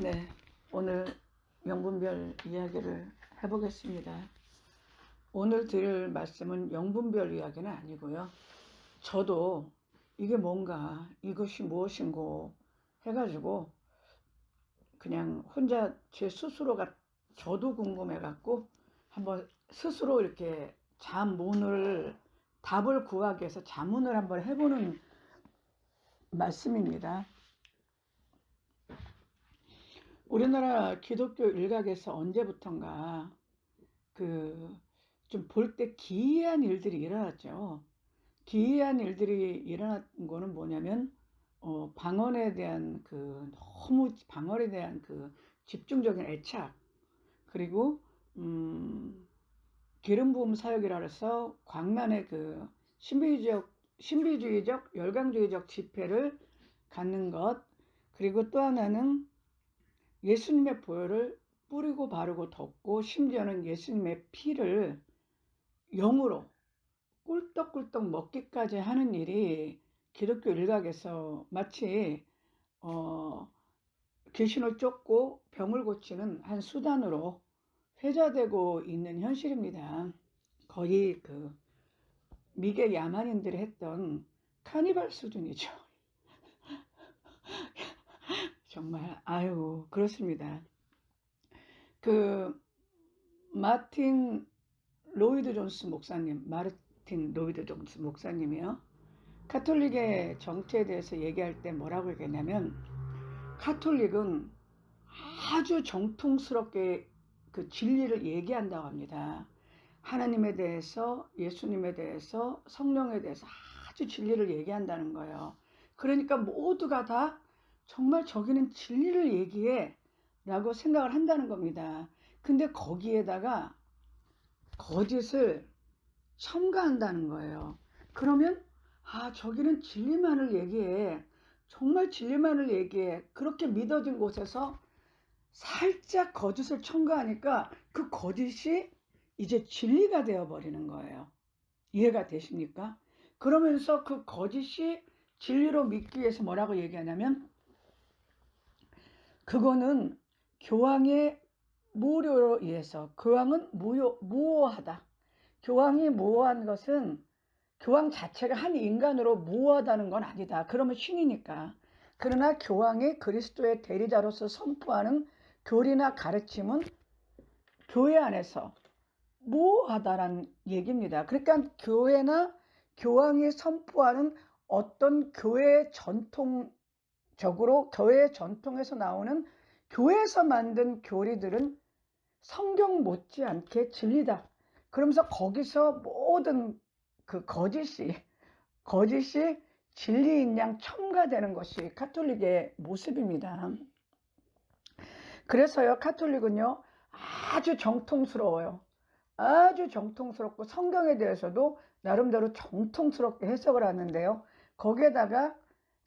네, 오늘 영분별 이야기를 해보겠습니다. 오늘 드릴 말씀은 영분별 이야기는 아니고요. 저도 이게 뭔가, 이것이 무엇인고 해가지고 그냥 혼자 제 스스로가 저도 궁금해갖고 한번 스스로 이렇게 답을 구하기 위해서 자문을 한번 해보는 말씀입니다. 우리나라 기독교 일각에서 언제부턴가 좀 볼 때 기이한 일들이 일어났죠. 기이한 일들이 일어난 거는 뭐냐면 방언에 대한 너무 방언에 대한 집중적인 애착, 그리고 기름 부음 사역이라 해서 광란의 신비주의적 열강주의적 집회를 갖는 것, 그리고 또 하나는 예수님의 보혈을 뿌리고 바르고 덮고, 심지어는 예수님의 피를 영으로 꿀떡꿀떡 먹기까지 하는 일이 기독교 일각에서 마치 귀신을 쫓고 병을 고치는 한 수단으로 회자되고 있는 현실입니다. 거의 미개 야만인들이 했던 카니발 수준이죠. 정말 아유 그렇습니다. 마틴 로이드 존스 목사님이요, 카톨릭의 정체에 대해서 얘기할 때 뭐라고 얘기했냐면, 카톨릭은 아주 정통스럽게 진리를 얘기한다고 합니다. 하나님에 대해서, 예수님에 대해서, 성령에 대해서 아주 진리를 얘기한다는 거예요. 그러니까 모두가 다 정말 저기는 진리를 얘기해 라고 생각을 한다는 겁니다. 근데 거기에다가 거짓을 첨가한다는 거예요. 그러면 저기는 진리만을 얘기해, 정말 진리만을 얘기해, 그렇게 믿어진 곳에서 살짝 거짓을 첨가하니까 그 거짓이 이제 진리가 되어버리는 거예요. 이해가 되십니까? 그러면서 그 거짓이 진리로 믿기 위해서 뭐라고 얘기하냐면, 그거는 교황의 무료로 의해서, 교황은 무오하다. 교황이 무오한 것은 교황 자체가 한 인간으로 무오하다는 건 아니다. 그러면 신이니까. 그러나 교황이 그리스도의 대리자로서 선포하는 교리나 가르침은 교회 안에서 무오하다라는 얘기입니다. 그러니까 교회나 교황이 선포하는 어떤 교회의 전통에서 나오는, 교회에서 만든 교리들은 성경 못지않게 진리다. 그러면서 거기서 모든 거짓이 진리인 양 첨가되는 것이 카톨릭의 모습입니다. 그래서요, 카톨릭은요 아주 정통스러워요. 아주 정통스럽고 성경에 대해서도 나름대로 정통스럽게 해석을 하는데요, 거기에다가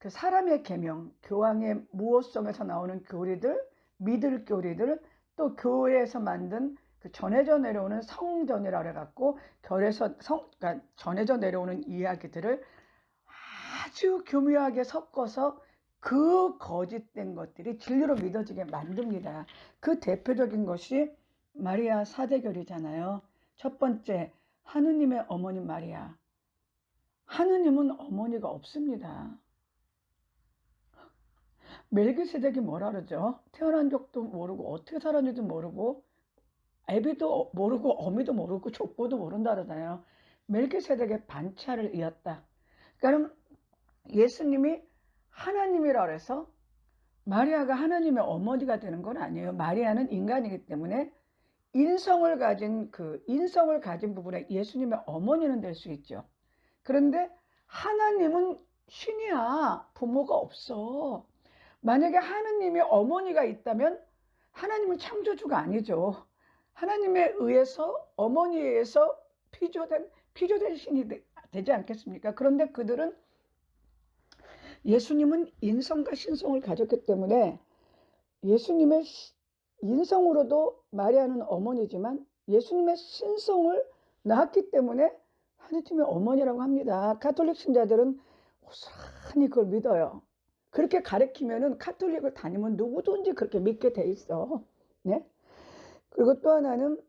사람의 계명, 교황의 무오성에서 나오는 교리들, 믿을 교리들, 또 교회에서 만든 전해져 내려오는 성전이라고 해갖고 그러니까 전해져 내려오는 이야기들을 아주 교묘하게 섞어서 그 거짓된 것들이 진리로 믿어지게 만듭니다. 그 대표적인 것이 마리아 사대결이잖아요. 첫 번째, 하느님의 어머니 마리아. 하느님은 어머니가 없습니다. 멜기세덱이 뭐라 그러죠? 태어난 적도 모르고 어떻게 살았는지도 모르고 애비도 모르고 어미도 모르고 족보도 모른다 그러잖아요. 멜기세덱의 반차를 이었다. 그러니까 예수님이 하나님이라 그래서 마리아가 하나님의 어머니가 되는 건 아니에요. 마리아는 인간이기 때문에 인성을 가진 부분에 예수님의 어머니는 될 수 있죠. 그런데 하나님은 신이야. 부모가 없어. 만약에 하느님의 어머니가 있다면 하나님은 창조주가 아니죠. 하나님에 의해서, 어머니에 의해서 피조된 신이 되지 않겠습니까? 그런데 그들은, 예수님은 인성과 신성을 가졌기 때문에 예수님의 인성으로도 마리아는 어머니지만 예수님의 신성을 낳았기 때문에 하느님의 어머니라고 합니다. 가톨릭 신자들은 고스란히 그걸 믿어요. 그렇게 가르치면은 카톨릭을 다니면 누구든지 그렇게 믿게 돼 있어. 네? 그리고 또 하나는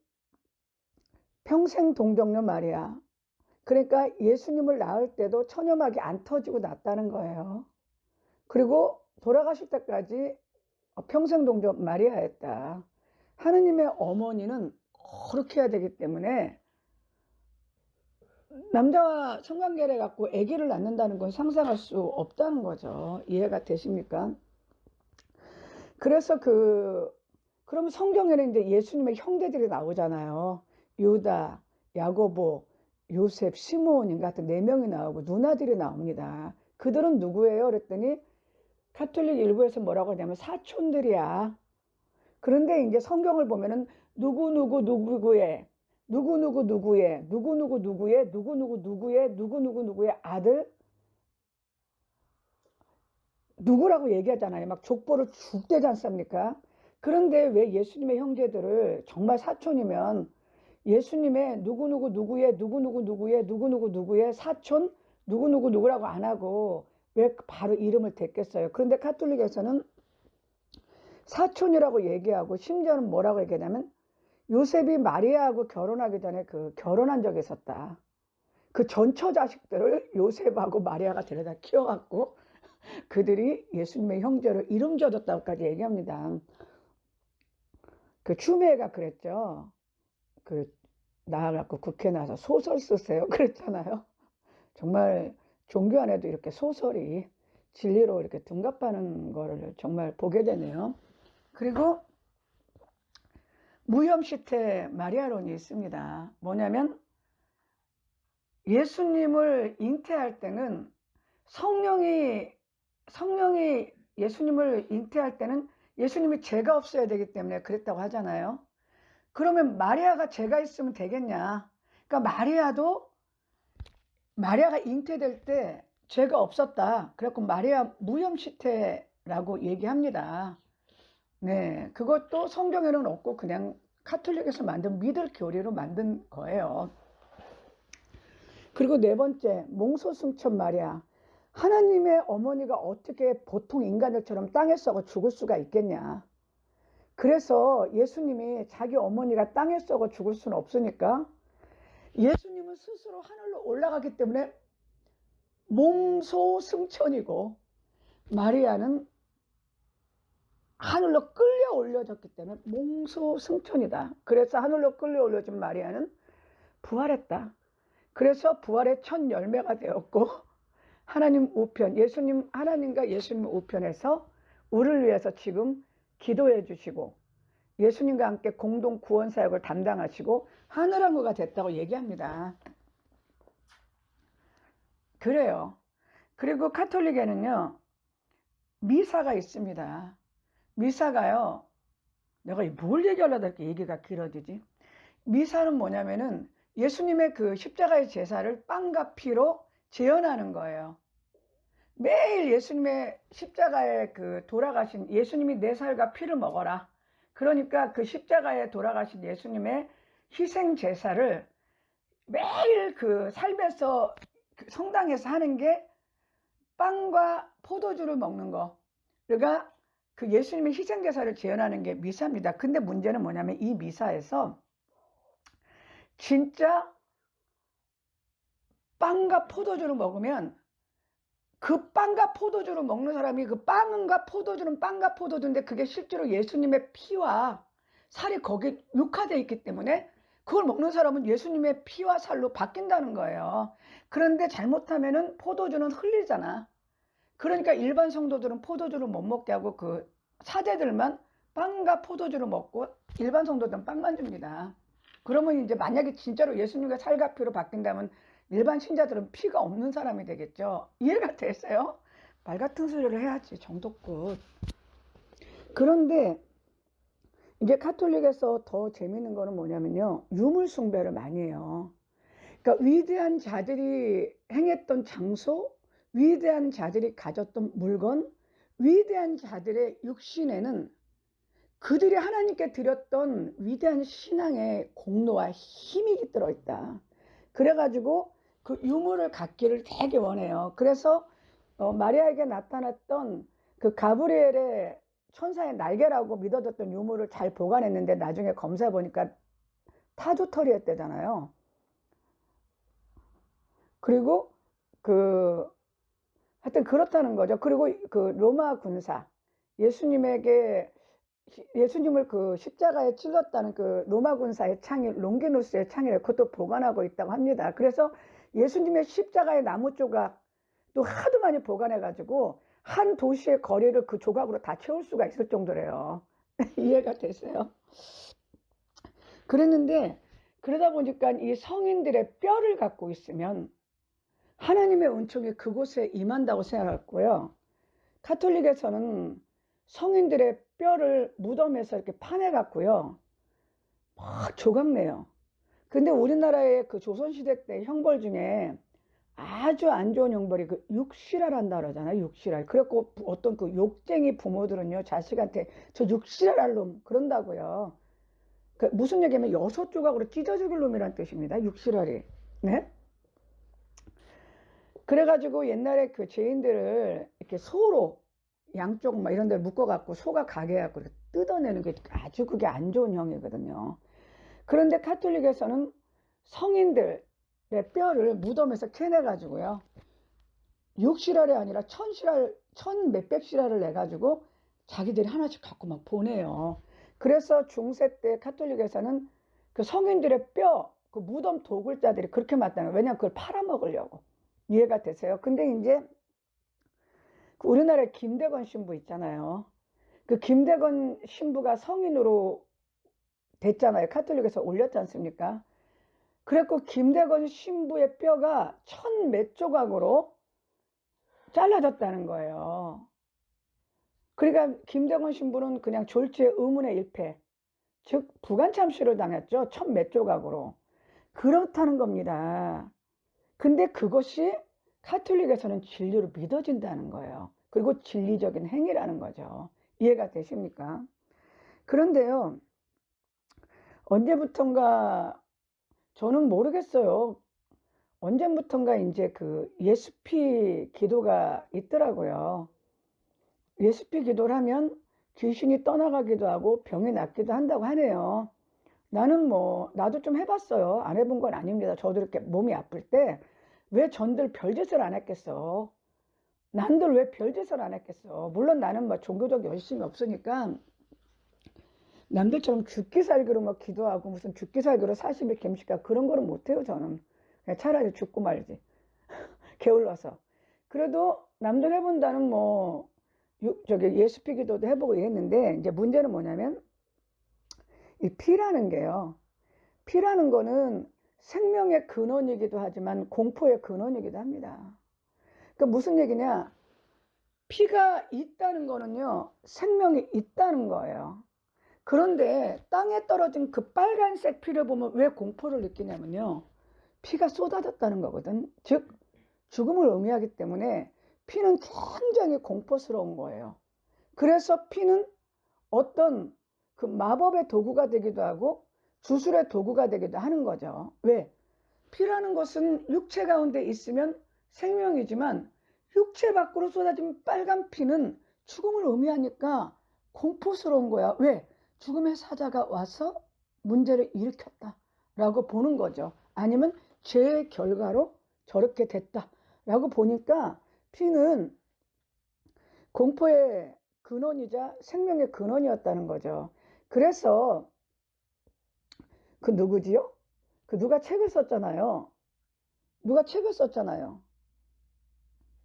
평생 동정녀 마리아. 그러니까 예수님을 낳을 때도 천연막이 안 터지고 낳았다는 거예요. 그리고 돌아가실 때까지 평생 동정 마리아였다. 하느님의 어머니는 그렇게 해야 되기 때문에 남자와 성관계를 갖고 아기를 낳는다는 건 상상할 수 없다는 거죠. 이해가 되십니까? 그래서 그러면 성경에는 이제 예수님의 형제들이 나오잖아요. 유다, 야고보, 요셉, 시므온 같은 4명이 나오고 누나들이 나옵니다. 그들은 누구예요? 그랬더니 가톨릭 일부에서 뭐라고 하냐면 사촌들이야. 그런데 이제 성경을 보면은 누구의 아들 누구라고 얘기하잖아요. 막 족보를 쭉 대지 않습니까? 그런데 왜 예수님의 형제들을 정말 사촌이면 예수님의 누구의 사촌 누구라고 안 하고 왜 바로 이름을 댔겠어요? 그런데 가톨릭에서는 사촌이라고 얘기하고 심지어는 뭐라고 얘기하냐면 요셉이 마리아하고 결혼하기 전에 결혼한 적이 있었다. 그 전처 자식들을 요셉하고 마리아가 데려다 키워갖고 그들이 예수님의 형제로 이름 지어줬다고까지 얘기합니다. 추미애가 그랬죠. 나와갖고 국회 나와서 소설 쓰세요. 그랬잖아요. 정말 종교 안에도 이렇게 소설이 진리로 이렇게 둔갑하는 거를 정말 보게 되네요. 그리고 무염시태 마리아론이 있습니다. 뭐냐면 예수님을 잉태할 때는 성령이 예수님을 잉태할 때는 예수님이 죄가 없어야 되기 때문에 그랬다고 하잖아요. 그러면 마리아가 죄가 있으면 되겠냐? 그러니까 마리아가 잉태될 때 죄가 없었다. 그래갖고 마리아 무염시태라고 얘기합니다. 네, 그것도 성경에는 없고 그냥 카톨릭에서 만든 믿을 교리로 만든 거예요. 그리고 4번째, 몽소승천 마리아. 하나님의 어머니가 어떻게 보통 인간들처럼 땅에 썩어 죽을 수가 있겠냐. 그래서 예수님이 자기 어머니가 땅에 썩어 죽을 수는 없으니까 예수님은 스스로 하늘로 올라가기 때문에 몽소승천이고 마리아는 하늘로 끌려 올려졌기 때문에 몽소승천이다. 그래서 하늘로 끌려 올려진 마리아는 부활했다. 그래서 부활의 첫 열매가 되었고 하나님 우편, 하나님과 예수님 우편에서 우리를 위해서 지금 기도해 주시고 예수님과 함께 공동 구원 사역을 담당하시고 하늘왕후가 됐다고 얘기합니다. 그래요. 그리고 카톨릭에는요, 미사가 있습니다. 미사가요, 내가 뭘 얘기하려다 이렇게 얘기가 길어지지? 미사는 뭐냐면은 예수님의 십자가의 제사를 빵과 피로 재현하는 거예요. 매일 예수님의 십자가에 돌아가신 예수님이 내 살과 피를 먹어라. 그러니까 십자가에 돌아가신 예수님의 희생 제사를 매일 삶에서 성당에서 하는 게 빵과 포도주를 먹는 거. 그러니까 예수님의 희생 제사를 재현하는 게 미사입니다. 근데 문제는 뭐냐면 이 미사에서 진짜 빵과 포도주를 먹으면 빵과 포도주를 먹는 사람이 빵과 포도주는 빵과 포도주인데 그게 실제로 예수님의 피와 살이 거기에 육화되어 있기 때문에 그걸 먹는 사람은 예수님의 피와 살로 바뀐다는 거예요. 그런데 잘못하면은 포도주는 흘리잖아. 그러니까 일반 성도들은 포도주를 못 먹게 하고 사제들만 빵과 포도주를 먹고 일반 성도들은 빵만 줍니다. 그러면 이제 만약에 진짜로 예수님과 살과 피로 바뀐다면 일반 신자들은 피가 없는 사람이 되겠죠. 이해가 되세요? 말 같은 소리를 해야지, 정도껏. 그런데 이제 카톨릭에서 더 재밌는 거는 뭐냐면요, 유물 숭배를 많이 해요. 그러니까 위대한 자들이 행했던 장소, 위대한 자들이 가졌던 물건, 위대한 자들의 육신에는 그들이 하나님께 드렸던 위대한 신앙의 공로와 힘이 들어있다. 그래가지고 유물을 갖기를 되게 원해요. 그래서 마리아에게 나타났던 그 가브리엘의 천사의 날개라고 믿어졌던 유물을 잘 보관했는데 나중에 검사해 보니까 타조털이었대잖아요. 그리고 하여튼 그렇다는 거죠. 그리고 그 로마 군사, 예수님을 그 십자가에 찔렀다는 그 로마 군사의 창이, 롱기누스의 창이래. 그것도 보관하고 있다고 합니다. 그래서 예수님의 십자가의 나무 조각 또 하도 많이 보관해가지고 한 도시의 거리를 그 조각으로 다 채울 수가 있을 정도래요. 이해가 되세요? 그랬는데 그러다 보니까 이 성인들의 뼈를 갖고 있으면 하나님의 은총이 그곳에 임한다고 생각했고요. 가톨릭에서는 성인들의 뼈를 무덤에서 이렇게 파내갖고요, 막 조각내요. 근데 우리나라의 그 조선시대 때 형벌 중에 아주 안 좋은 형벌이 그 육실화란다 그러잖아요. 육실화. 그래갖고 어떤 그 욕쟁이 부모들은요, 자식한테 저 육실화랄 놈 그런다고요. 그 무슨 얘기냐면 6조각으로 찢어 죽일 놈이란 뜻입니다. 육실화리. 네? 그래가지고 옛날에 그 죄인들을 이렇게 소로 양쪽 막 이런 데 묶어갖고 소가 가게 해갖고 뜯어내는 게 아주 그게 안 좋은 형이거든요. 그런데 가톨릭에서는 성인들의 뼈를 무덤에서 캐내가지고요, 6실알이 아니라 1000실알, 1000몇백 실알을 내가지고 자기들이 하나씩 갖고 막 보내요. 그래서 중세 때 가톨릭에서는 그 성인들의 뼈, 그 무덤 도굴자들이 그렇게 많다는 거예요. 왜냐면 그걸 팔아먹으려고. 이해가 되세요? 근데 이제 우리나라에 김대건 신부 있잖아요. 그 김대건 신부가 성인으로 됐잖아요. 가톨릭에서 올렸지 않습니까? 그래갖고 김대건 신부의 뼈가 1000몇 조각으로 잘라졌다는 거예요. 그러니까 김대건 신부는 그냥 졸지에 의문의 일패, 즉 부관참시를 당했죠. 1000몇 조각으로. 그렇다는 겁니다. 근데 그것이 가톨릭에서는 진리로 믿어진다는 거예요. 그리고 진리적인 행위라는 거죠. 이해가 되십니까? 그런데요, 언제부턴가 저는 모르겠어요. 언제부턴가 이제 그 예수피 기도가 있더라고요. 예수피 기도를 하면 귀신이 떠나가기도 하고 병이 낫기도 한다고 하네요. 나도 좀 해봤어요. 안 해본 건 아닙니다. 저도 이렇게 몸이 아플 때 왜 전들 별짓을 안 했겠어? 남들 왜 별짓을 안 했겠어? 물론 나는 뭐 종교적 열심이 없으니까 남들처럼 죽기 살기로 막 기도하고 무슨 죽기 살기로 40일 금식하고 그런 거는 못해요. 저는 그냥 차라리 죽고 말지. 게을러서. 그래도 남들 해본다는 뭐 예수피 기도도 해보고 이랬는데, 이제 문제는 뭐냐면 이 피라는 게요, 피라는 거는 생명의 근원이기도 하지만 공포의 근원이기도 합니다. 그러니까 무슨 얘기냐, 피가 있다는 거는요, 생명이 있다는 거예요. 그런데 땅에 떨어진 그 빨간색 피를 보면 왜 공포를 느끼냐면요, 피가 쏟아졌다는 거거든. 즉 죽음을 의미하기 때문에 피는 굉장히 공포스러운 거예요. 그래서 피는 어떤 그 마법의 도구가 되기도 하고 주술의 도구가 되기도 하는 거죠. 왜? 피라는 것은 육체 가운데 있으면 생명이지만 육체 밖으로 쏟아진 빨간 피는 죽음을 의미하니까 공포스러운 거야. 왜? 죽음의 사자가 와서 문제를 일으켰다라고 보는 거죠. 아니면 죄의 결과로 저렇게 됐다라고 보니까 피는 공포의 근원이자 생명의 근원이었다는 거죠. 그래서 그 누구지요? 그 누가 책을 썼잖아요.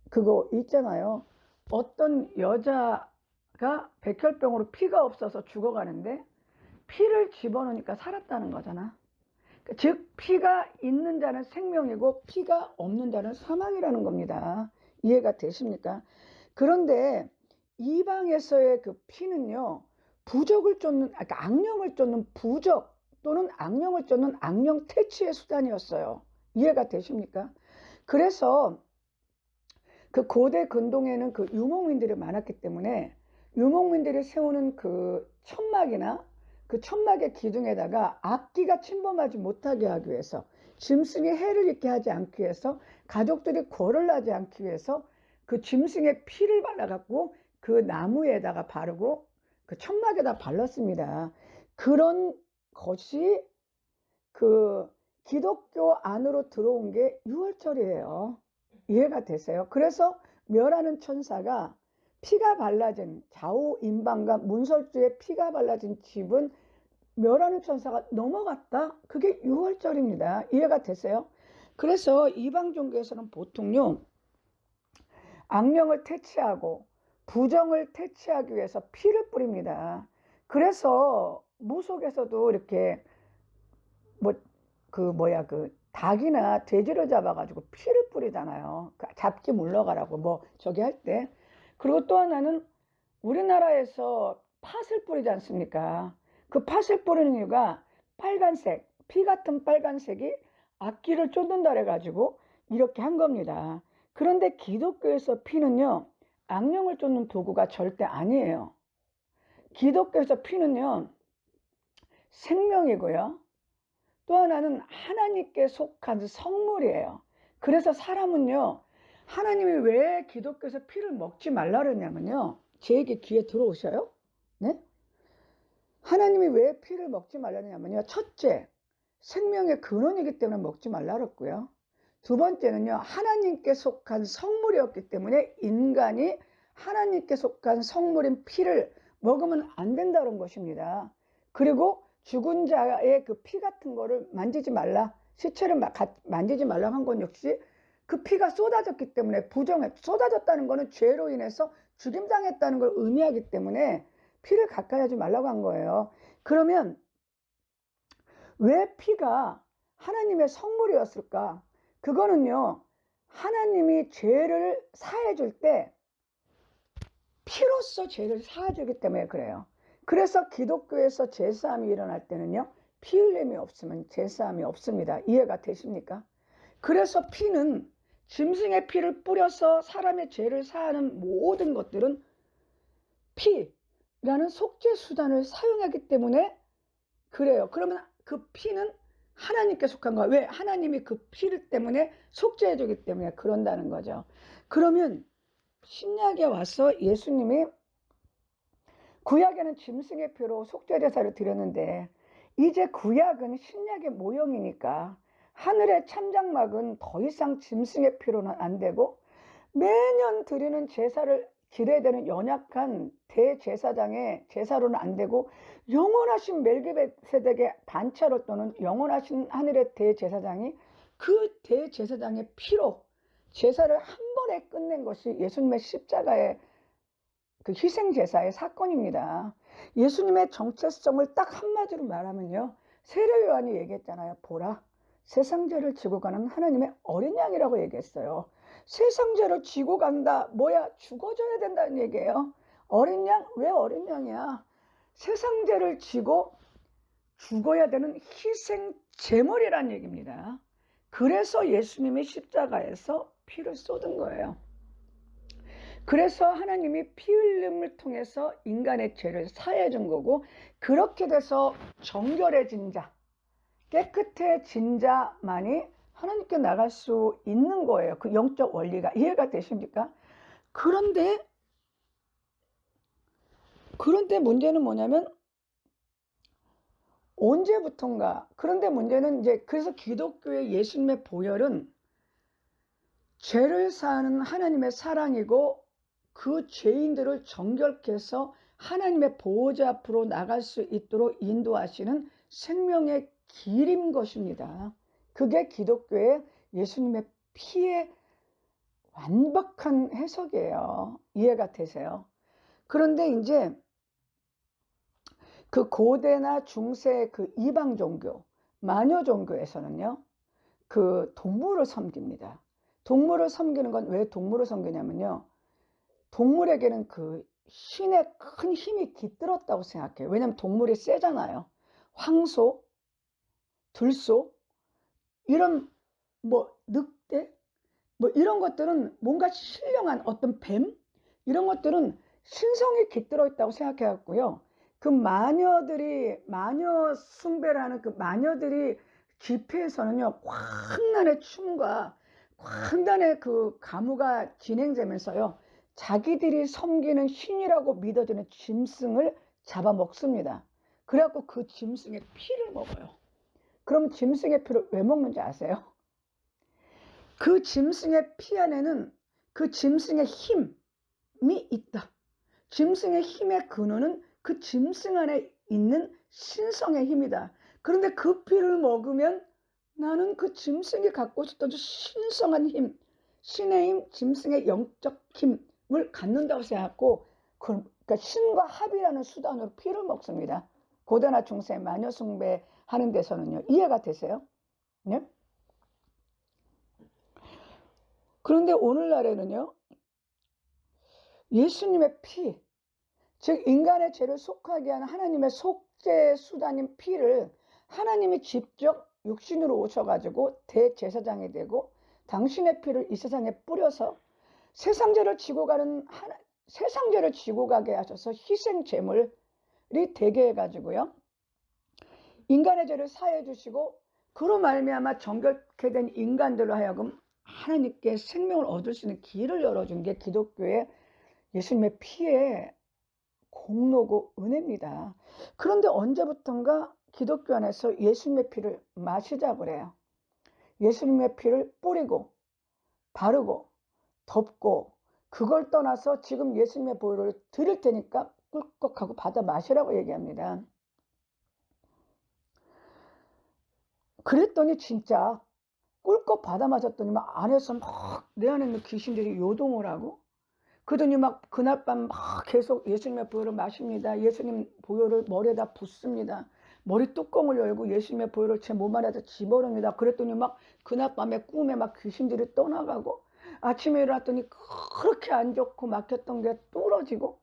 그거 있잖아요. 어떤 여자가 백혈병으로 피가 없어서 죽어가는데 피를 집어넣으니까 살았다는 거잖아. 즉 피가 있는 자는 생명이고 피가 없는 자는 사망이라는 겁니다. 이해가 되십니까? 그런데 이방에서의 그 피는요, 부적을 쫓는, 악령을 쫓는 부적 또는 악령을 쫓는 악령 퇴치의 수단이었어요. 이해가 되십니까? 그래서 그 고대 근동에는 그 유목민들이 많았기 때문에 유목민들이 세우는 그 천막이나 그 천막의 기둥에다가 악기가 침범하지 못하게 하기 위해서, 짐승이 해를 입게 하지 않기 위해서, 가족들이 궐을 나지 않기 위해서 그 짐승의 피를 발라갖고 그 나무에다가 바르고 그 천막에다 발랐습니다. 그런 것이 그 기독교 안으로 들어온 게 유월절이에요. 이해가 되세요? 그래서 멸하는 천사가 피가 발라진 좌우인방과 문설주에 피가 발라진 집은 멸하는 천사가 넘어갔다. 그게 유월절입니다. 이해가 되세요? 그래서 이방 종교에서는 보통요, 악령을 퇴치하고 부정을 퇴치하기 위해서 피를 뿌립니다. 그래서 무속에서도 이렇게 그 닭이나 돼지를 잡아가지고 피를 뿌리잖아요. 잡기 물러가라고 저기 할 때. 그리고 또 하나는 우리나라에서 팥을 뿌리지 않습니까? 그 팥을 뿌리는 이유가 빨간색, 피 같은 빨간색이 악기를 쫓는다 그래가지고 이렇게 한 겁니다. 그런데 기독교에서 피는요, 악령을 쫓는 도구가 절대 아니에요. 기독교에서 피는요, 생명이고요. 또 하나는 하나님께 속한 성물이에요. 그래서 사람은요, 하나님이 왜 기독교에서 피를 먹지 말라 그러냐면요, 제 얘기 귀에 들어오셔요? 네? 하나님이 왜 피를 먹지 말라냐면요, 첫째, 생명의 근원이기 때문에 먹지 말라 그랬고요. 두 번째는요, 하나님께 속한 성물이었기 때문에 인간이 하나님께 속한 성물인 피를 먹으면 안 된다는 것입니다. 그리고 죽은 자의 그 피 같은 거를 만지지 말라, 시체를 만지지 말라고 한 건 역시 그 피가 쏟아졌기 때문에 쏟아졌다는 것은 죄로 인해서 죽임당했다는 걸 의미하기 때문에 피를 가까이 하지 말라고 한 거예요. 그러면 왜 피가 하나님의 성물이었을까? 그거는요, 하나님이 죄를 사해 줄 때 피로써 죄를 사해 주기 때문에 그래요. 그래서 기독교에서 제사함이 일어날 때는요, 피 흘림이 없으면 제사함이 없습니다. 이해가 되십니까? 그래서 피는 짐승의 피를 뿌려서 사람의 죄를 사하는 모든 것들은 피라는 속죄 수단을 사용하기 때문에 그래요. 그러면 그 피는 하나님께 속한 거야. 왜? 하나님이 그 피를 때문에 속죄해 주기 때문에 그런다는 거죠. 그러면 신약에 와서 예수님이 구약에는 짐승의 피로 속죄 제사를 드렸는데 이제 구약은 신약의 모형이니까 하늘의 참장막은 더 이상 짐승의 피로는 안 되고 매년 드리는 제사를 드려야 되는 연약한 대제사장의 제사로는 안 되고 영원하신 멜기세덱의 단체로 또는 영원하신 하늘의 대제사장이 그 대제사장의 피로 제사를 한 번에 끝낸 것이 예수님의 십자가의 그 희생제사의 사건입니다. 예수님의 정체성을 딱 한마디로 말하면요, 세례 요한이 얘기했잖아요. 보라, 세상 죄를 지고 가는 하나님의 어린 양이라고 얘기했어요. 세상 죄를 지고 간다, 뭐야, 죽어져야 된다는 얘기예요. 어린 양? 왜 어린 양이야? 세상 죄를 지고 죽어야 되는 희생 제물이란 얘기입니다. 그래서 예수님이 십자가에서 피를 쏟은 거예요. 그래서 하나님이 피 흘림을 통해서 인간의 죄를 사해 준 거고, 그렇게 돼서 정결해진 자, 깨끗해진 자만이 하나님께 나갈 수 있는 거예요. 그 영적 원리가 이해가 되십니까? 그런데 문제는 뭐냐면 언제부턴가, 그런데 문제는 이제 그래서 기독교의 예수님의 보혈은 죄를 사하는 하나님의 사랑이고 그 죄인들을 정결케 해서 하나님의 보호자 앞으로 나갈 수 있도록 인도하시는 생명의 길인 것입니다. 그게 기독교의 예수님의 피의 완벽한 해석이에요. 이해가 되세요? 그런데 이제 그 고대나 중세 그 이방 종교, 마녀 종교에서는요, 그 동물을 섬깁니다. 동물을 섬기는 건 왜 동물을 섬기냐면요, 동물에게는 그 신의 큰 힘이 깃들었다고 생각해요. 왜냐하면 동물이 세잖아요. 황소, 들소, 이런 늑대, 이런 것들은 뭔가 신령한 어떤 뱀, 이런 것들은 신성이 깃들어 있다고 생각해갖고요. 그 마녀 숭배를 하는 그 마녀들이 집회에서는요, 광란의 춤과 광란의 그 가무가 진행되면서요, 자기들이 섬기는 신이라고 믿어지는 짐승을 잡아먹습니다. 그래갖고 그 짐승의 피를 먹어요. 그럼 짐승의 피를 왜 먹는지 아세요? 그 짐승의 피 안에는 그 짐승의 힘이 있다. 짐승의 힘의 근원은 그 짐승 안에 있는 신성의 힘이다. 그런데 그 피를 먹으면 나는 그 짐승이 갖고 있었던 신성한 힘, 신의 힘, 짐승의 영적 힘을 갖는다고 생각하고, 그러니까 신과 합이라는 수단으로 피를 먹습니다. 고대나 중세 마녀 숭배하는 데서는요. 이해가 되세요? 네? 그런데 오늘날에는요, 예수님의 피, 즉 인간의 죄를 속하게 하는 하나님의 속죄 수단인 피를 하나님이 직접 육신으로 오셔가지고 대제사장이 되고 당신의 피를 이 세상에 뿌려서 세상 죄를 지고 가게 하셔서 희생 제물이 되게 해가지고요, 인간의 죄를 사해 주시고 그로 말미암아 정결케 된 인간들로 하여금 하나님께 생명을 얻을 수 있는 길을 열어준 게 기독교의 예수님의 피의 공로고 은혜입니다. 그런데 언제부턴가 기독교 안에서 예수님의 피를 마시자 그래요. 예수님의 피를 뿌리고 바르고 덮고 그걸 떠나서 지금 예수님의 보혈을 드릴 테니까 꿀꺽하고 받아 마시라고 얘기합니다. 그랬더니 진짜 꿀꺽 받아 마셨더니 막 안에서 막 내 안에 있는 귀신들이 요동을 하고, 그러더니 막 그날 밤 막 계속 예수님의 보혈을 마십니다. 예수님 보혈을 머리에다 붓습니다. 머리 뚜껑을 열고 예수님의 보혈을 제 몸 안에다 집어넣습니다. 그랬더니 막 그날 밤에 꿈에 막 귀신들이 떠나가고, 아침에 일어났더니 그렇게 안 좋고 막혔던 게 뚫어지고,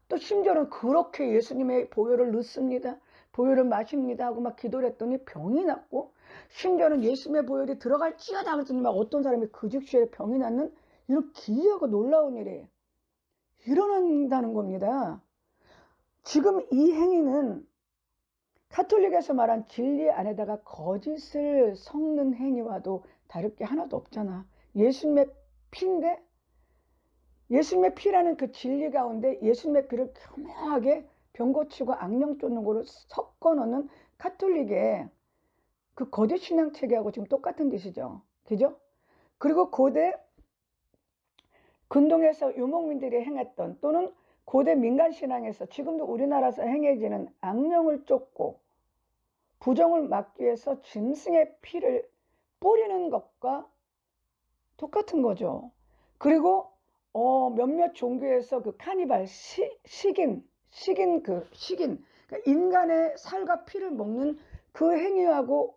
또 심지어는 그렇게 예수님의 보혈을 넣습니다. 보혈을 마십니다 하고 막 기도를 했더니 병이 낫고, 심지어는 예수님의 보혈이 들어갈지어다 그랬더니 막 어떤 사람이 그 즉시에 병이 낫는 이런 기이하고 놀라운 일이 일어난다는 겁니다. 지금 이 행위는 가톨릭에서 말한 진리 안에다가 거짓을 섞는 행위와도 다를 게 하나도 없잖아. 예수님의 피인데, 예수님의 피라는 그 진리 가운데 예수님의 피를 교묘하게 병 고치고 악령 쫓는 거로 섞어 넣는 가톨릭의 그 거짓 신앙 체계하고 지금 똑같은 짓이죠. 그죠? 그리고 고대 근동에서 유목민들이 행했던, 또는 고대 민간신앙에서 지금도 우리나라에서 행해지는 악령을 쫓고 부정을 막기 위해서 짐승의 피를 뿌리는 것과 똑같은 거죠. 그리고 몇몇 종교에서 그 카니발, 식인, 그러니까 인간의 살과 피를 먹는 그 행위하고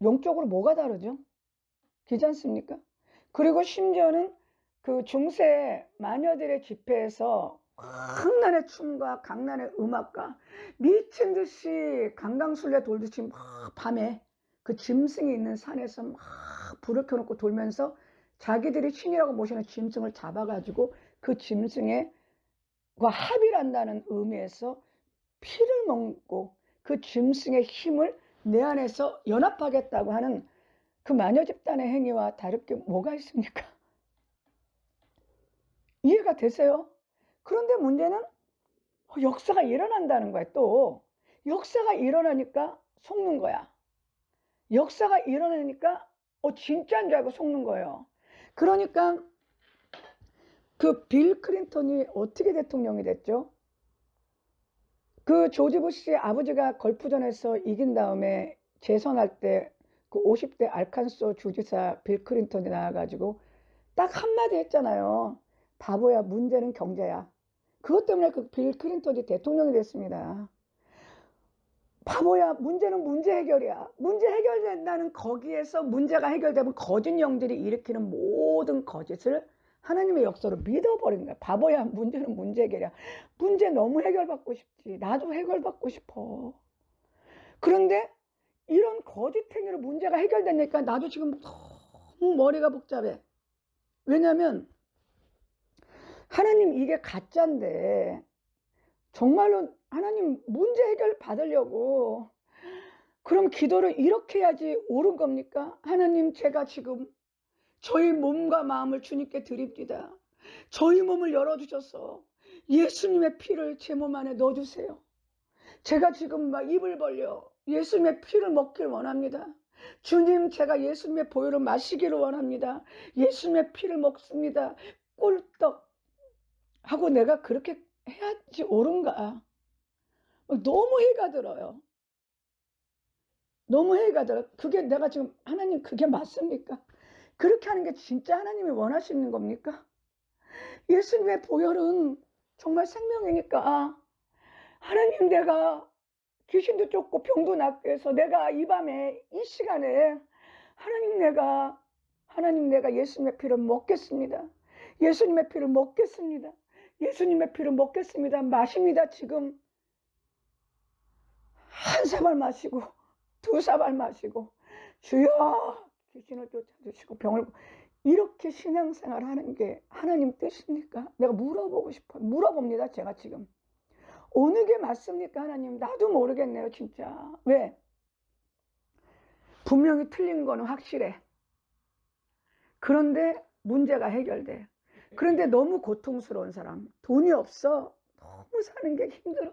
영적으로 뭐가 다르죠? 그렇지 않습니까? 그리고 심지어는 그 중세 마녀들의 집회에서 강난의 춤과 강난의 음악과 미친 듯이 강강술래 돌듯이 막 밤에 그 짐승이 있는 산에서 막 불을 켜놓고 돌면서 자기들이 신이라고 모시는 짐승을 잡아가지고 그 짐승과 합의한다는 의미에서 피를 먹고 그 짐승의 힘을 내 안에서 연합하겠다고 하는 그 마녀 집단의 행위와 다를 게 뭐가 있습니까? 이해가 되세요? 그런데 문제는 역사가 일어난다는 거야. 또 역사가 일어나니까 속는 거야. 역사가 일어나니까 진짜인 줄 알고 속는 거예요. 그러니까 그 빌 클린턴이 어떻게 대통령이 됐죠? 그 조지 부시 아버지가 걸프전에서 이긴 다음에 재선할 때 그 50대 알칸소 주지사 빌 클린턴이 나와가지고 딱 한마디 했잖아요. 바보야, 문제는 경제야. 그것 때문에 그 빌 클린턴이 대통령이 됐습니다. 바보야, 문제는 문제 해결이야. 문제 해결된다는 거기에서 문제가 해결되면 거짓 영들이 일으키는 모든 거짓을 하나님의 역사로 믿어버리는 거야. 바보야, 문제는 문제 해결이야. 문제 너무 해결받고 싶지. 나도 해결받고 싶어. 그런데 이런 거짓 행위로 문제가 해결되니까 나도 지금 너무 머리가 복잡해. 왜냐하면 하나님 이게 가짜인데 정말로 하나님 문제 해결 받으려고 그럼 기도를 이렇게 해야지 옳은 겁니까? 하나님, 제가 지금 저희 몸과 마음을 주님께 드립니다. 저희 몸을 열어주셔서 예수님의 피를 제 몸 안에 넣어주세요. 제가 지금 막 입을 벌려 예수님의 피를 먹길 원합니다. 주님, 제가 예수님의 보혈을 마시기를 원합니다. 예수님의 피를 먹습니다. 꿀떡 하고 내가 그렇게 해야지 옳은가? 너무 해가 들어요. 너무 해가 들어요. 그게 내가 지금 하나님 그게 맞습니까? 그렇게 하는 게 진짜 하나님이 원하시는 겁니까? 예수님의 보혈은 정말 생명이니까 하나님, 내가 귀신도 쫓고 병도 낫게 해서 내가 이 밤에 이 시간에 하나님 내가 예수님의 피를 먹겠습니다. 예수님의 피를 먹겠습니다. 예수님의 피를 먹겠습니다. 마십니다. 지금 한 사발 마시고 두 사발 마시고 주여 귀신을 쫓아주시고 병을, 이렇게 신앙생활 하는 게 하나님 뜻입니까? 내가 물어보고 싶어요. 물어봅니다. 제가 지금 어느 게 맞습니까? 하나님, 나도 모르겠네요. 진짜. 왜? 분명히 틀린 거는 확실해. 그런데 문제가 해결돼. 그런데 너무 고통스러운 사람, 돈이 없어, 너무 사는 게 힘들어,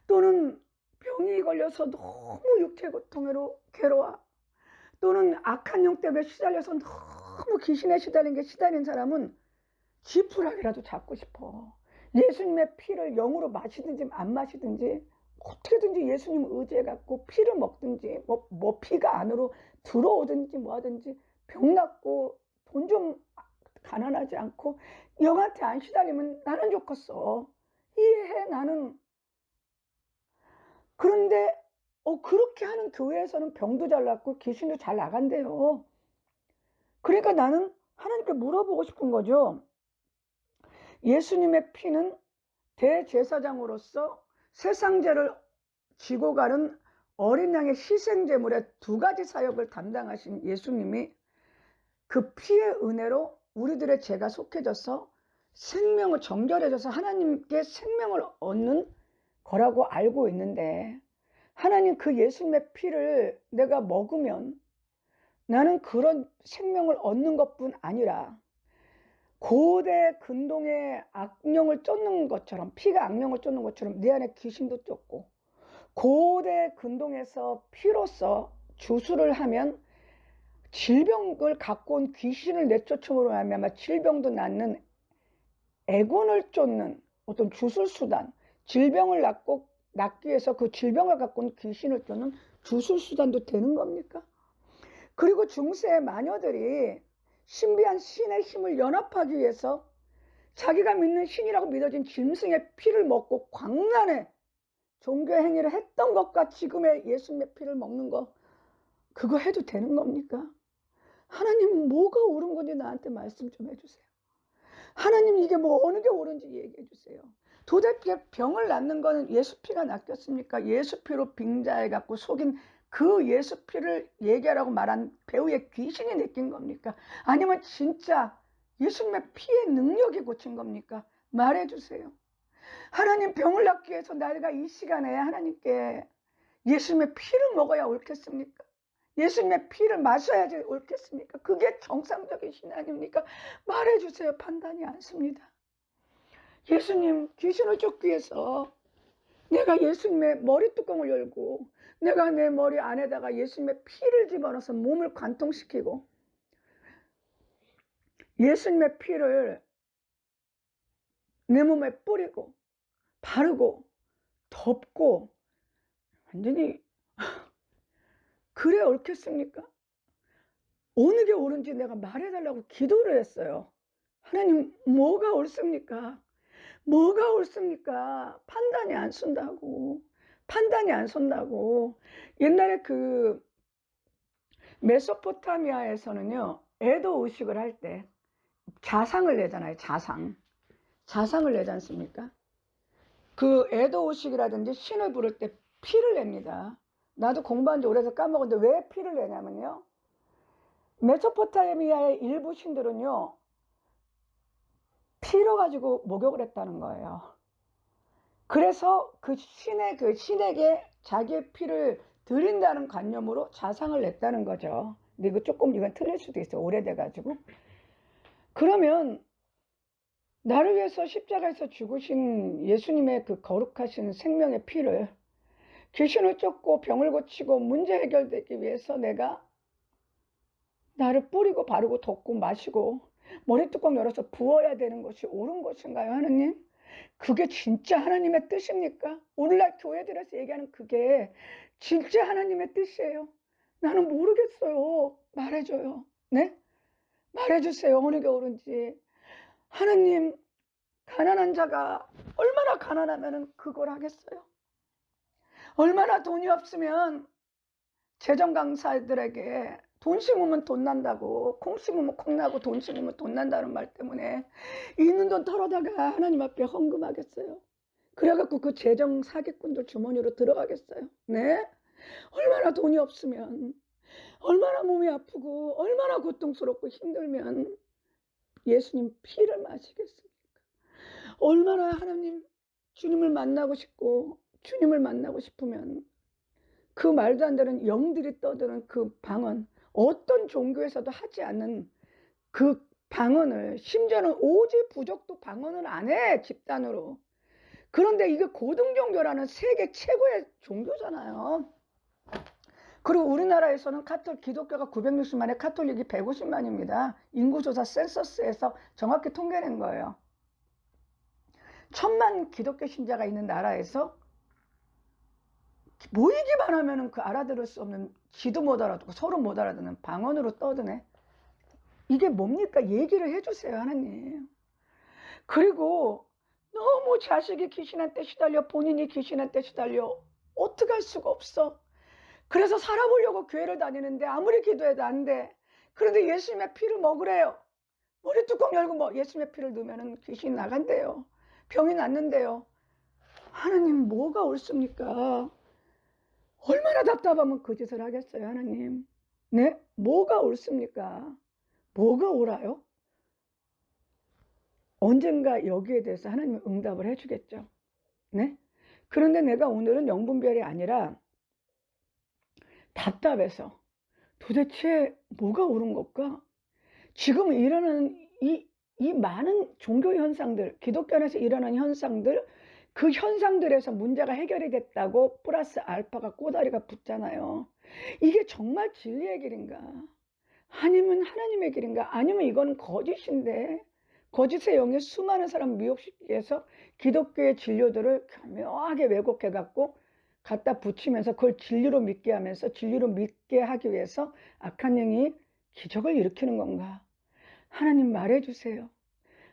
또는 병이 걸려서 너무 육체 고통으로 괴로워, 또는 악한 영 때문에 시달려서 너무 귀신에 시달린 사람은 지푸라기라도 잡고 싶어. 예수님의 피를 영으로 마시든지 안 마시든지 어떻게든지 예수님 의지해갖고 피를 먹든지 뭐 피가 안으로 들어오든지 뭐 하든지 병 낫고 돈 좀 가난하지 않고 영한테 안 시달리면 나는 좋겠어. 이해해. 나는. 그런데 그렇게 하는 교회에서는 병도 잘 낫고 귀신도 잘 나간대요. 그러니까 나는 하나님께 물어보고 싶은 거죠. 예수님의 피는 대제사장으로서 세상 죄를 지고 가는 어린 양의 희생제물의 두 가지 사역을 담당하신 예수님이 그 피의 은혜로 우리들의 죄가 속해져서 생명을 정결해져서 하나님께 생명을 얻는 거라고 알고 있는데, 하나님, 그 예수님의 피를 내가 먹으면 나는 그런 생명을 얻는 것뿐 아니라 고대 근동의 악령을 쫓는 것처럼, 피가 악령을 쫓는 것처럼 내 안에 귀신도 쫓고, 고대 근동에서 피로써 주술을 하면 질병을 갖고 온 귀신을 내쫓음으로 하면 질병도 낫는 애군을 쫓는 어떤 주술수단, 질병을 낫기 위해서 그 질병을 갖고 온 귀신을 쫓는 주술수단도 되는 겁니까? 그리고 중세의 마녀들이 신비한 신의 힘을 연합하기 위해서 자기가 믿는 신이라고 믿어진 짐승의 피를 먹고 광란의 종교 행위를 했던 것과 지금의 예수님의 피를 먹는 거, 그거 해도 되는 겁니까? 하나님, 뭐가 옳은 건지 나한테 말씀 좀 해주세요. 하나님, 이게 뭐 어느 게 옳은지 얘기해 주세요. 도대체 병을 낫는 거는 예수 피가 낫겠습니까? 예수 피로 빙자해 갖고 속인 그 예수 피를 얘기하라고 말한 배우의 귀신이 느낀 겁니까? 아니면 진짜 예수님의 피의 능력이 고친 겁니까? 말해 주세요. 하나님, 병을 낫기 위해서 내가 이 시간에 하나님께 예수님의 피를 먹어야 옳겠습니까? 예수님의 피를 마셔야지 옳겠습니까? 그게 정상적인 신앙입니까? 말해주세요. 판단이 안 섭니다. 예수님, 귀신을 쫓기 위해서 내가 예수님의 머리 뚜껑을 열고 내가 내 머리 안에다가 예수님의 피를 집어넣어서 몸을 관통시키고 예수님의 피를 내 몸에 뿌리고 바르고 덮고 완전히 그래 옳겠습니까? 어느 게 옳은지 내가 말해달라고 기도를 했어요. 하나님, 뭐가 옳습니까? 뭐가 옳습니까? 판단이 안 선다고. 판단이 안 선다고. 옛날에 그 메소포타미아에서는요, 애도 의식을 할 때 자상을 내잖아요. 자상을 내지 않습니까? 그 애도 의식이라든지 신을 부를 때 피를 냅니다. 나도 공부한 지 오래돼서 까먹었는데 왜 피를 내냐면요, 메소포타미아의 일부 신들은요, 피로 가지고 목욕을 했다는 거예요. 그래서 그 신에게 자기의 피를 드린다는 관념으로 자상을 냈다는 거죠. 근데 이건 틀릴 수도 있어요. 오래돼가지고. 그러면 나를 위해서 십자가에서 죽으신 예수님의 그 거룩하신 생명의 피를 귀신을 쫓고 병을 고치고 문제 해결되기 위해서 내가 나를 뿌리고 바르고 덮고 마시고 머리뚜껑 열어서 부어야 되는 것이 옳은 것인가요, 하나님? 그게 진짜 하나님의 뜻입니까? 오늘날 교회들에서 얘기하는 그게 진짜 하나님의 뜻이에요. 나는 모르겠어요. 말해줘요. 네? 말해주세요. 어느 게 옳은지. 하나님, 가난한 자가 얼마나 가난하면 그걸 하겠어요? 얼마나 돈이 없으면 재정 강사들에게 돈 심으면 돈 난다고, 콩 심으면 콩 나고 돈 심으면 돈 난다는 말 때문에 있는 돈 털어다가 하나님 앞에 헌금하겠어요? 그래갖고 그 재정 사기꾼들 주머니로 들어가겠어요? 네? 얼마나 돈이 없으면, 얼마나 몸이 아프고 얼마나 고통스럽고 힘들면 예수님 피를 마시겠습니까? 얼마나 하나님 주님을 만나고 싶고 주님을 만나고 싶으면 그 말도 안 되는 영들이 떠드는 그 방언, 어떤 종교에서도 하지 않는 그 방언을, 심지어는 오지 부족도 방언을 안 해, 집단으로. 그런데 이게 고등종교라는 세계 최고의 종교잖아요. 그리고 우리나라에서는 기독교가 960만에 카톨릭이 150만입니다. 인구조사 센서스에서 정확히 통계낸 거예요. 1000만 기독교 신자가 있는 나라에서 모이기만 하면은 그 알아들을 수 없는, 지도 못 알아듣고 서로 못 알아듣는 방언으로 떠드네. 이게 뭡니까? 얘기를 해주세요, 하나님. 그리고 너무 자식이 귀신한테 시달려, 본인이 귀신한테 시달려, 어떻게 할 수가 없어. 그래서 살아보려고 교회를 다니는데 아무리 기도해도 안 돼. 그런데 예수님의 피를 먹으래요. 머리 뚜껑 열고 뭐 예수님의 피를 넣으면 귀신이 나간대요. 병이 낫는데요. 하나님, 뭐가 옳습니까? 얼마나 답답하면 그 짓을 하겠어요, 하나님. 네? 뭐가 옳습니까? 뭐가 옳아요? 언젠가 여기에 대해서 하나님은 응답을 해주겠죠. 네? 그런데 내가 오늘은 영분별이 아니라 답답해서 도대체 뭐가 옳은 걸까? 지금 일어나는 이 많은 종교 현상들, 기독교 안에서 일어나는 현상들, 그 현상들에서 문제가 해결이 됐다고 플러스 알파가 꼬다리가 붙잖아요. 이게 정말 진리의 길인가? 아니면 하나님의 길인가? 아니면 이건 거짓인데, 거짓의 영이 수많은 사람 미혹시키기 위해서 기독교의 진료들을 교묘하게 왜곡해갖고 갖다 붙이면서 그걸 진리로 믿게 하면서, 진리로 믿게 하기 위해서 악한 영이 기적을 일으키는 건가? 하나님 말해주세요.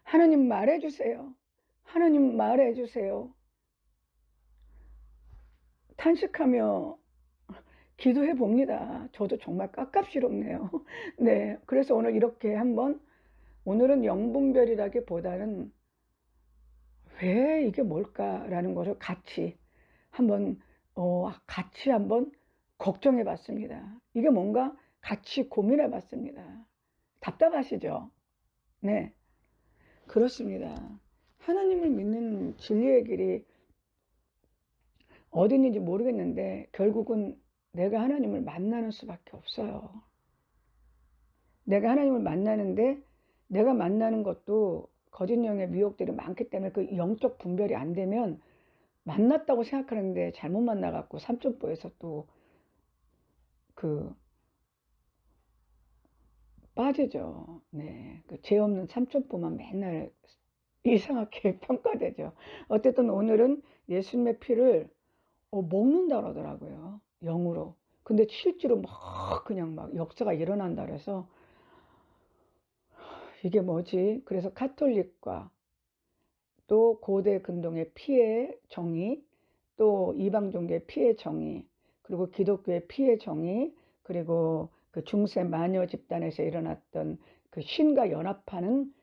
하나님 말해주세요. 하나님 말해주세요. 탄식하며 기도해 봅니다. 저도 정말 깝깝스럽네요. 네, 그래서 오늘 이렇게 한번, 오늘은 영분별이라기보다는 왜 이게 뭘까라는 것을 같이 한번 걱정해 봤습니다. 이게 뭔가 같이 고민해 봤습니다. 답답하시죠? 네, 그렇습니다. 하나님을 믿는 진리의 길이 어디 있는지 모르겠는데 결국은 내가 하나님을 만나는 수밖에 없어요. 내가 하나님을 만나는데, 내가 만나는 것도 거짓 영의 미혹들이 많기 때문에 그 영적 분별이 안 되면 만났다고 생각하는데 잘못 만나갖고 삼천포에서 또 그 빠지죠. 네, 그 죄 없는 삼천포만 맨날 이상하게 평가되죠. 어쨌든 오늘은 예수님의 피를 먹는다 그러더라고요. 영으로. 근데 실제로 막 그냥 막 역사가 일어난다 그래서 이게 뭐지? 그래서 카톨릭과 또 고대 근동의 피의 정의, 또 이방 종교의 피의 정의, 그리고 기독교의 피의 정의, 그리고 그 중세 마녀 집단에서 일어났던 그 신과 연합하는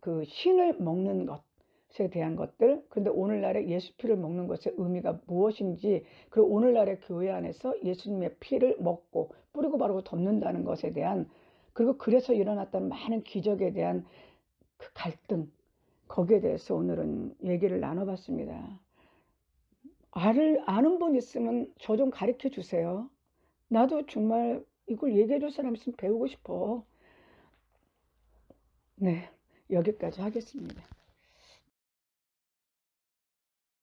그 신을 먹는 것에 대한 것들, 그런데 오늘날의 예수 피를 먹는 것의 의미가 무엇인지, 그리고 오늘날의 교회 안에서 예수님의 피를 먹고 뿌리고 바르고 덮는다는 것에 대한, 그리고 그래서 일어났던 많은 기적에 대한 그 갈등, 거기에 대해서 오늘은 얘기를 나눠봤습니다. 아는 분 있으면 저 좀 가르쳐 주세요. 나도 정말 이걸 얘기해 줄 사람 있으면 배우고 싶어. 네, 여기까지 하겠습니다.